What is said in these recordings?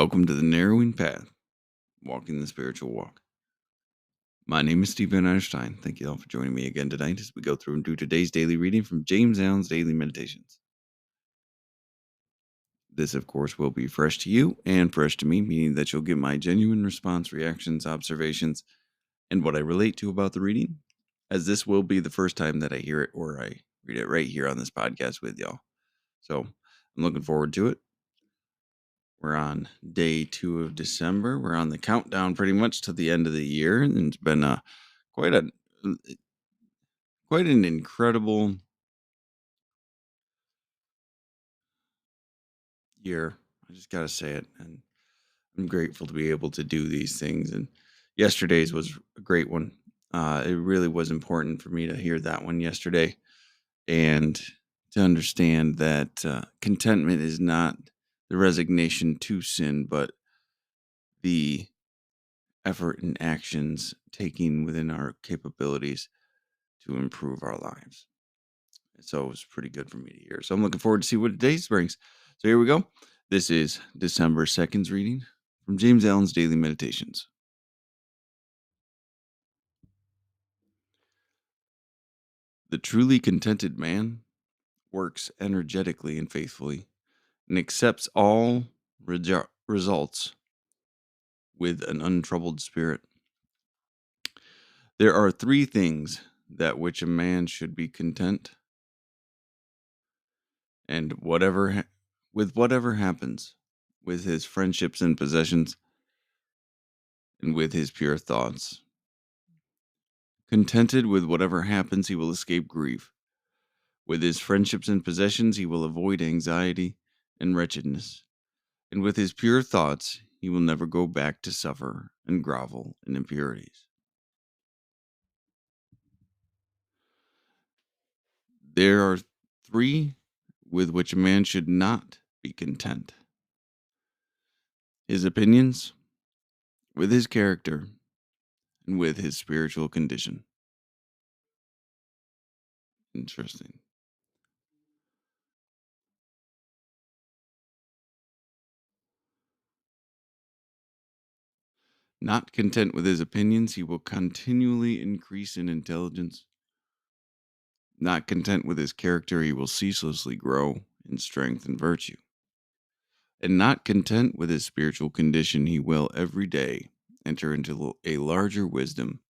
Welcome to the narrowing path, walking the spiritual walk. My name is Stephen Einstein. Thank you all for joining me again tonight as we go through and do today's daily reading from James Allen's Daily Meditations. This, of course, will be fresh to you and fresh to me, meaning that you'll get my genuine response, reactions, observations, and what I relate to about the reading, as this will be the first time that I hear it or I read it right here on this podcast with y'all. So I'm looking forward to it. We're on day 2 of December. We're on the countdown pretty much to the end of the year, and it's been quite a quite an incredible year. I just got to say it, and I'm grateful to be able to do these things. And yesterday's was a great one. It really was important for me to hear that one yesterday, and to understand that contentment is not the resignation to sin, but the effort and actions taking within our capabilities to improve our lives. So it was pretty good for me to hear. So I'm looking forward to see what today's brings. So here we go. This is December 2nd's reading from James Allen's Daily Meditations. The truly contented man works energetically and faithfully and accepts all results with an untroubled spirit. There are three things that which a man should be content, and with whatever happens, with his friendships and possessions, and with his pure thoughts. Contented with whatever happens, he will escape grief. With his friendships and possessions, he will avoid anxiety and wretchedness. And with his pure thoughts, he will never go back to suffer and grovel in impurities. There are three with which a man should not be content: his opinions, with his character, and with his spiritual condition. Interesting. Not content with his opinions, he will continually increase in intelligence. Not content with his character, he will ceaselessly grow in strength and virtue. And not content with his spiritual condition, he will every day enter into a larger wisdom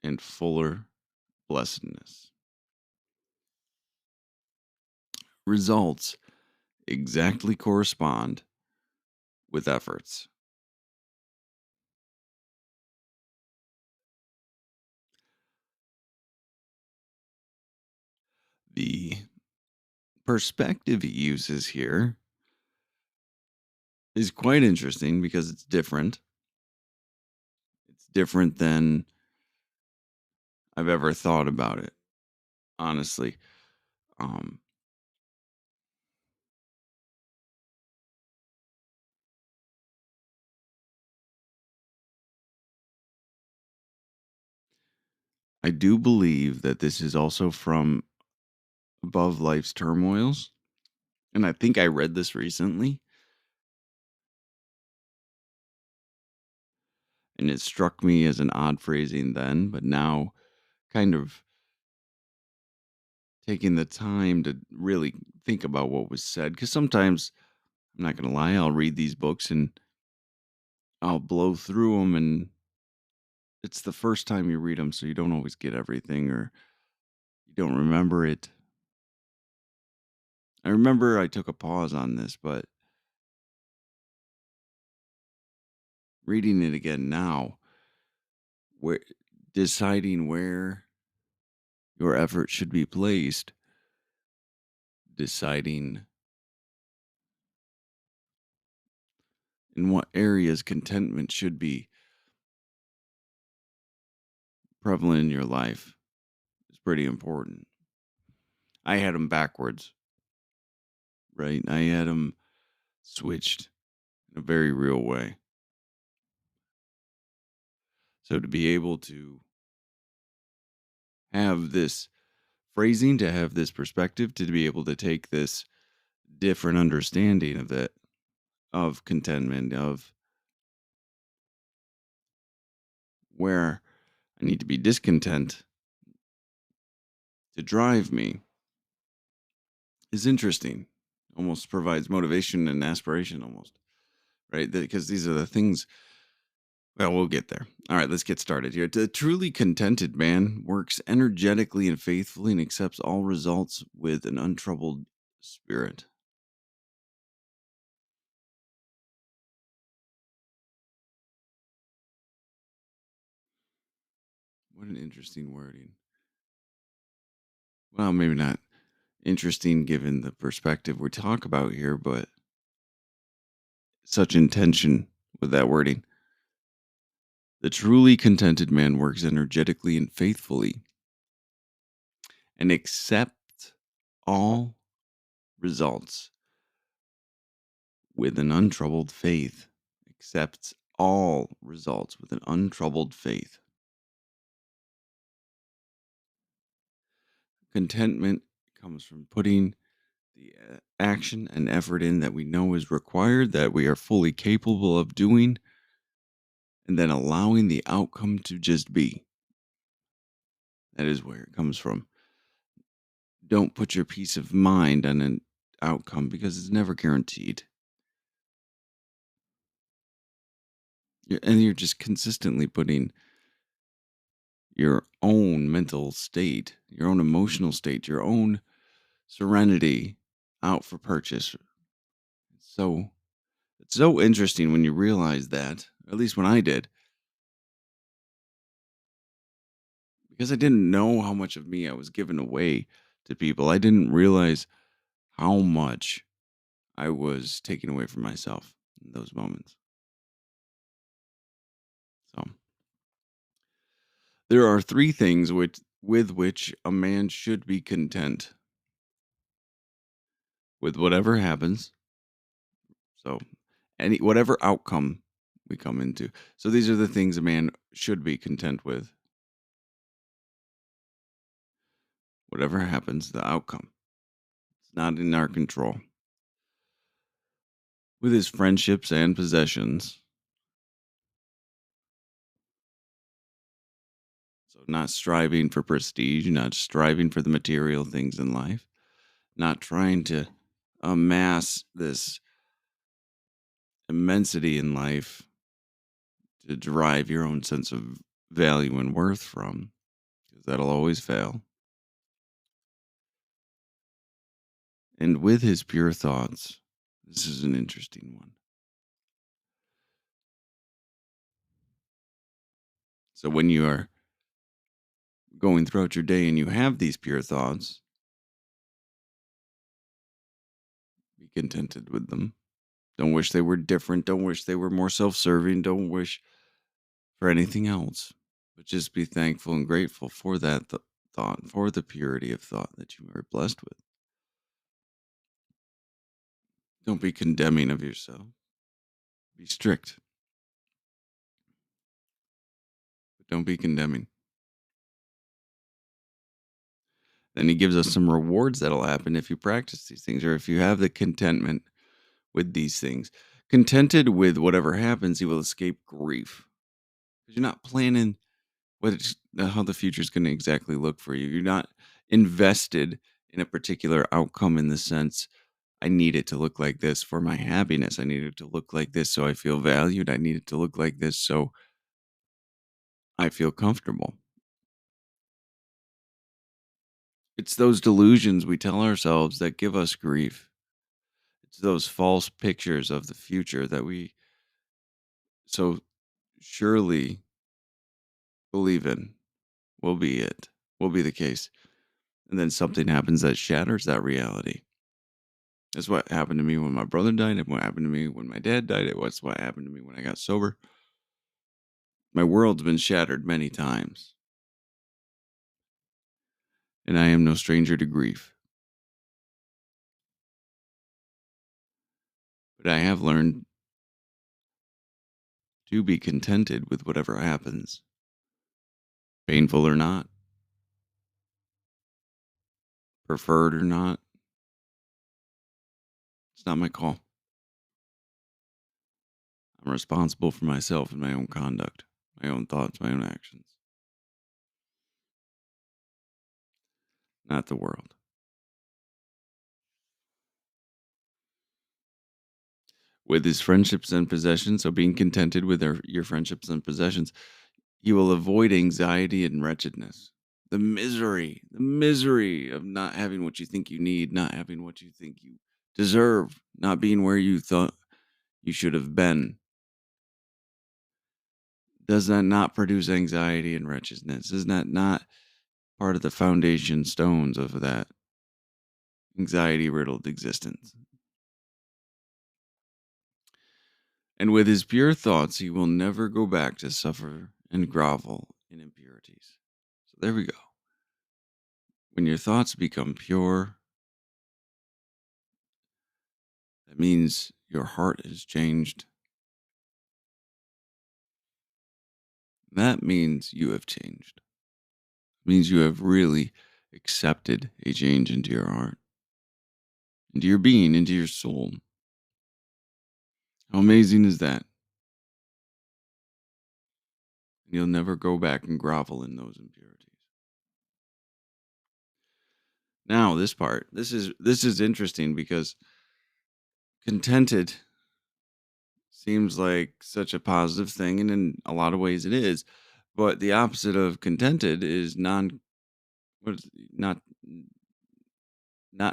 and fuller blessedness. Results exactly correspond with efforts. The perspective he uses here is quite interesting because it's different. It's different than I've ever thought about it, honestly. Um, I do believe that this is also from Above Life's Turmoils. And I think I read this recently, and it struck me as an odd phrasing then, but now kind of taking the time to really think about what was said. Because sometimes, I'm not going to lie, I'll read these books and I'll blow through them, and it's the first time you read them, so you don't always get everything or you don't remember it. I remember I took a pause on this, but reading it again now, where deciding where your effort should be placed, deciding in what areas contentment should be prevalent in your life is pretty important. I had them backwards, right? I had them switched in a very real way. So to be able to have this phrasing, to have this perspective, to be able to take this different understanding of it, of contentment, of where I need to be discontent to drive me is interesting. Almost provides motivation and aspiration almost, right? Because these are the things. Well, we'll get there. All right, let's get started here. The truly contented man works energetically and faithfully and accepts all results with an untroubled spirit. What an interesting wording. Well, maybe not interesting given the perspective we talk about here, but such intention with that wording. The truly contented man works energetically and faithfully and accepts all results with an untroubled faith. Accepts all results with an untroubled faith. Contentment comes from putting the action and effort in that we know is required, that we are fully capable of doing, and then allowing the outcome to just be. That is where it comes from. Don't put your peace of mind on an outcome because it's never guaranteed. And you're just consistently putting your own mental state, your own emotional state, your own serenity out for purchase. So it's so interesting when you realize that, at least when I did, because I didn't know how much of me I was giving away to people. I didn't realize how much I was taking away from myself in those moments. So there are three things with which a man should be content with whatever happens. So any whatever outcome we come into. So these are the things a man should be content with. Whatever happens, the outcome. It's not in our control. With his friendships and possessions. So not striving for prestige, not striving for the material things in life, not trying to amass this immensity in life to derive your own sense of value and worth from, because that'll always fail. And with his pure thoughts, this is an interesting one. So when you are going throughout your day and you have these pure thoughts, be contented with them. Don't wish they were different. Don't wish they were more self serving. Don't wish for anything else. But just be thankful and grateful for that thought, for the purity of thought that you are blessed with. Don't be condemning of yourself. Be strict, but don't be condemning. Then he gives us some rewards that'll happen if you practice these things or if you have the contentment with these things. Contented with whatever happens, you will escape grief. Because you're not planning how the future is going to exactly look for you. You're not invested in a particular outcome in the sense, I need it to look like this for my happiness. I need it to look like this so I feel valued. I need it to look like this so I feel comfortable. It's those delusions we tell ourselves that give us grief. It's those false pictures of the future that we so surely believe in will be it, will be the case. And then something happens that shatters that reality. That's what happened to me when my brother died. And what happened to me when my dad died. It was what happened to me when I got sober. My world's been shattered many times. And I am no stranger to grief. But I have learned to be contented with whatever happens, painful or not, preferred or not. It's not my call. I'm responsible for myself and my own conduct, my own thoughts, my own actions, not the world. With his friendships and possessions, so being contented with your friendships and possessions, you will avoid anxiety and wretchedness. The misery of not having what you think you need, not having what you think you deserve, not being where you thought you should have been. Does that not produce anxiety and wretchedness? Is that not part of the foundation stones of that anxiety riddled existence? And with his pure thoughts, he will never go back to suffer and grovel in impurities. So there we go. When your thoughts become pure, that means your heart has changed. That means you have changed. It means you have really accepted a change into your heart, into your being, into your soul. How amazing is that? And you'll never go back and grovel in those impurities. Now, this part, this is interesting because contented seems like such a positive thing, and in a lot of ways it is. But the opposite of contented is what is not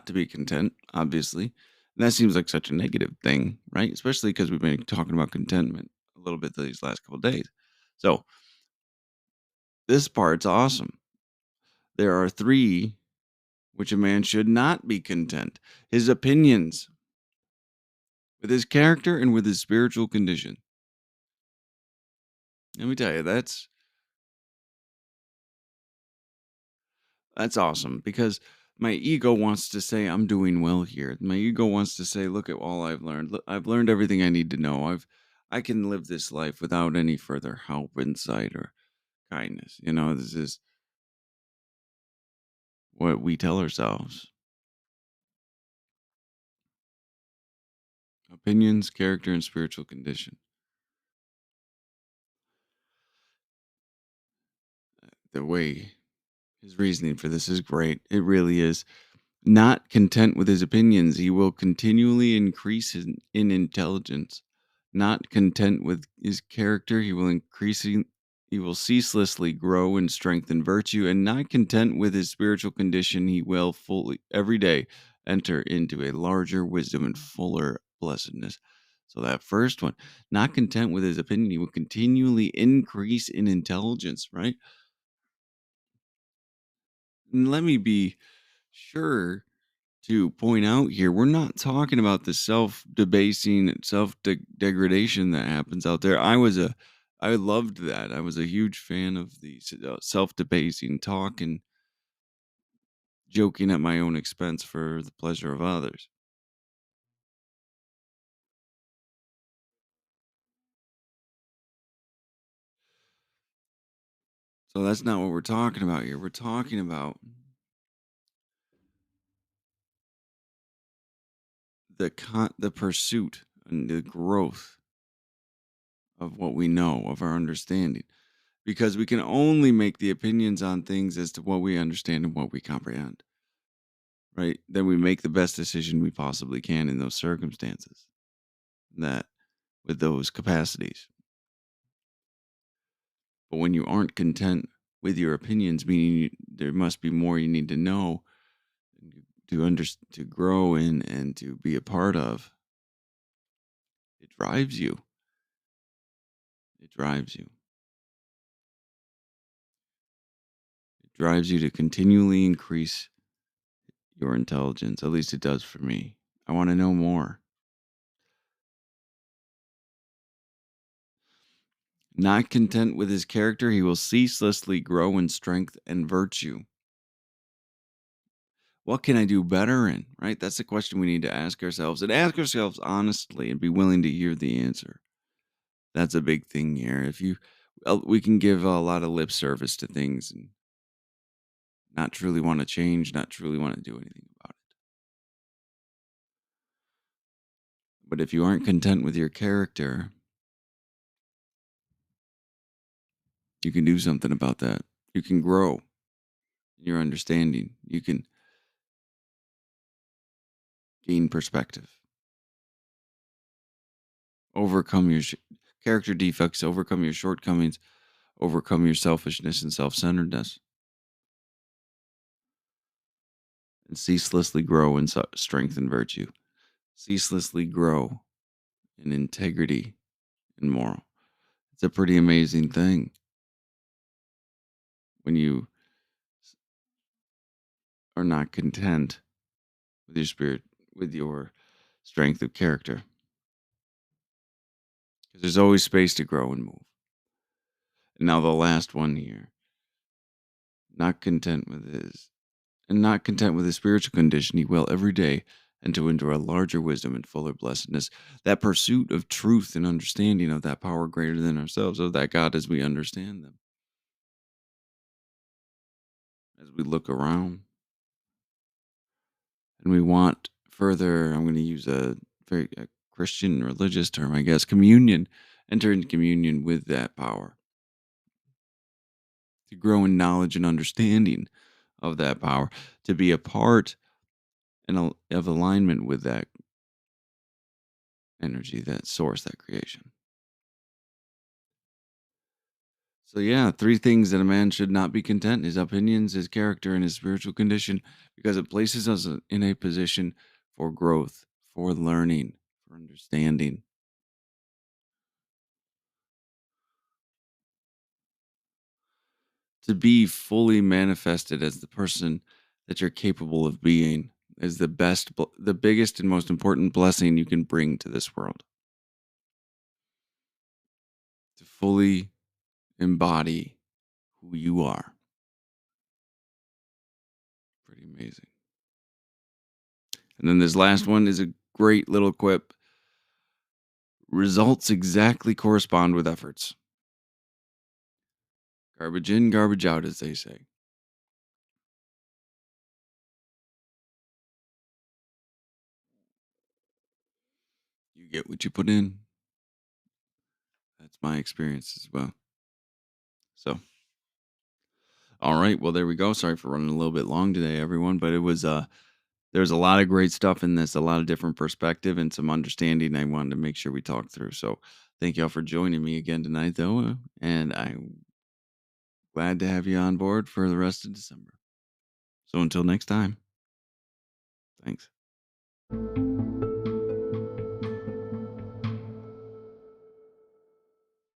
to be content, obviously. And that seems like such a negative thing, right? Especially because we've been talking about contentment a little bit these last couple of days. So this part's awesome. There are three which a man should not be content: his opinions, with his character, and with his spiritual condition. Let me tell you, that's awesome because my ego wants to say I'm doing well here. My ego wants to say, look at all I've learned. Look, I've learned everything I need to know. I can live this life without any further help, insight, or kindness. This is what we tell ourselves. Opinions, character, and spiritual condition. The way his reasoning for this is great. It really is. Not content with his opinions, he will continually increase in intelligence. Not content with his character, he will ceaselessly grow in strength and virtue. And not content with his spiritual condition, he will fully every day enter into a larger wisdom and fuller blessedness. So that first one, not content with his opinion, he will continually increase in intelligence, right? And let me be sure to point out here, we're not talking about the self-debasing, self-degradation that happens out there. I loved that. I was a huge fan of the self-debasing talk and joking at my own expense for the pleasure of others. So that's not what we're talking about here. We're talking about the pursuit and the growth of what we know, of our understanding. Because we can only make the opinions on things as to what we understand and what we comprehend, right? Then we make the best decision we possibly can in those circumstances, that with those capacities. But when you aren't content with your opinions, meaning there must be more you need to know to grow in and to be a part of, it drives you. It drives you. It drives you to continually increase your intelligence. At least it does for me. I want to know more. Not content with his character, he will ceaselessly grow in strength and virtue. What can I do better in? Right? That's the question we need to ask ourselves, and ask ourselves honestly and be willing to hear the answer. That's a big thing here. We can give a lot of lip service to things and not truly want to change, not truly want to do anything about it. But if you aren't content with your character, you can do something about that. You can grow in your understanding. You can gain perspective, overcome your character defects, overcome your shortcomings, overcome your selfishness and self centeredness, and ceaselessly grow in strength and virtue, ceaselessly grow in integrity and moral. It's a pretty amazing thing when you are not content with your spirit, with your strength of character, because there's always space to grow and move. And now the last one here, not content with his and not content with his spiritual condition, he will every day and to endure a larger wisdom and fuller blessedness. That pursuit of truth and understanding of that power greater than ourselves, of that God as we understand them, as we look around and we want further. I'm going to use a very Christian religious term, I guess, communion. Enter into communion with that power, to grow in knowledge and understanding of that power, to be a part of alignment with that energy, that source, that creation. So yeah, three things that a man should not be content: his opinions, his character, and his spiritual condition, because it places us in a position for growth, for learning, for understanding. To be fully manifested as the person that you're capable of being is the biggest and most important blessing you can bring to this world. To fully embody who you are. Pretty amazing. And then this last one is a great little quip. Results exactly correspond with efforts. Garbage in, garbage out, as they say. You get what you put in. That's my experience as well. So, all right. Well, there we go. Sorry for running a little bit long today, everyone, but it was there's a lot of great stuff in this, a lot of different perspective and some understanding I wanted to make sure we talked through. So, thank y'all for joining me again tonight, though, and I'm glad to have you on board for the rest of December. So, until next time, thanks.